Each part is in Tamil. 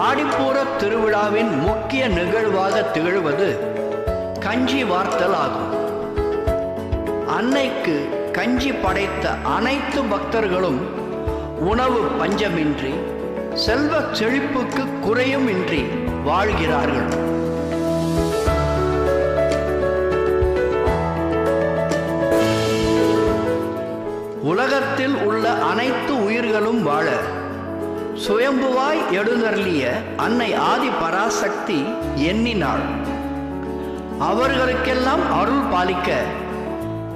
ஆடிப்பூர திருவிழாவின் முக்கிய நிகழ்வாக திகழ்வது கஞ்சி வார்த்தல் ஆகும். அன்னைக்கு கஞ்சி படைத்த அனைத்து பக்தர்களும் உணவு பஞ்சமின்றி செல்வ செழிப்புக்கு குறையும் இன்றி வாழ்கிறார்கள். உலகத்தில் உள்ள அனைத்து உயிர்களும் வாழ சுயம்புவாய் எழுந்தருளிய அன்னை ஆதி பராசக்தி எண்ணினாள். அவர்களுக்கெல்லாம் அருள் பாலிக்க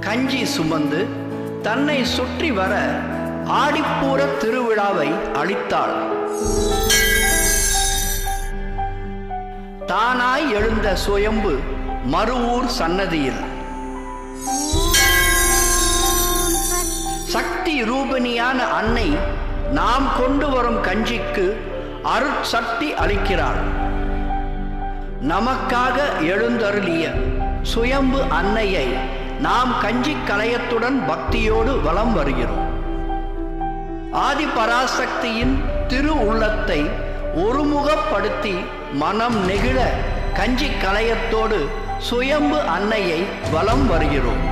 கஞ்சி சுமந்து தன்னை சுற்றி வர ஆடிப்பூர திருவிழாவை அளித்தாள். தானாய் எழுந்த சுயம்பு மருவூர் சன்னதியில் சக்தி ரூபிணியான அன்னை நாம் கொண்டு வரும் கஞ்சிக்கு அருட்சக்தி அளிக்கிறார். நமக்காக எழுந்தருளிய சுயம்பு அன்னையை நாம் கஞ்சி கலயத்துடன் பக்தியோடு வலம் வருகிறோம். ஆதி பராசக்தியின் திரு உள்ளத்தை ஒருமுகப்படுத்தி மனம் நெகிழ கஞ்சி கலயத்தோடு சுயம்பு அன்னையை வலம் வருகிறோம்.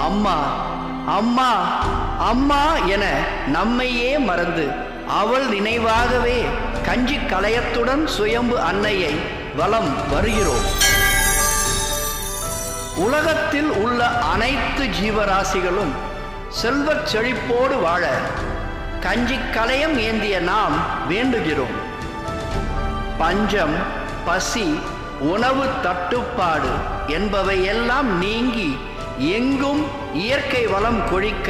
அம்மா அம்மா அம்மா என நம்மையே மறந்து அவள் நினைவாகவே கஞ்சி கலயத்துடன் சுயம்பு அன்னையை வலம் வருகிறோம். உலகத்தில் உள்ள அனைத்து ஜீவராசிகளும் செல்வச் செழிப்போடு வாழ கஞ்சி கலயம் ஏந்திய நாம் வேண்டுகிறோம். பஞ்சம், பசி, உணவு தட்டுப்பாடு என்பவையெல்லாம் நீங்கி எங்கும் இயற்கை வளம் கொழிக்க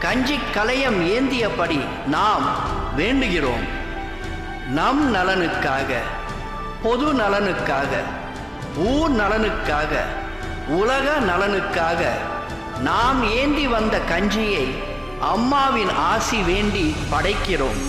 கஞ்சி கலயம் ஏந்தியபடி நாம் வேண்டுகிறோம். நம் நலனுக்காக, பொது நலனுக்காக, ஊர் நலனுக்காக, உலக நலனுக்காக நாம் ஏந்தி வந்த கஞ்சியை அம்மாவின் ஆசி வேண்டி படைக்கிறோம்.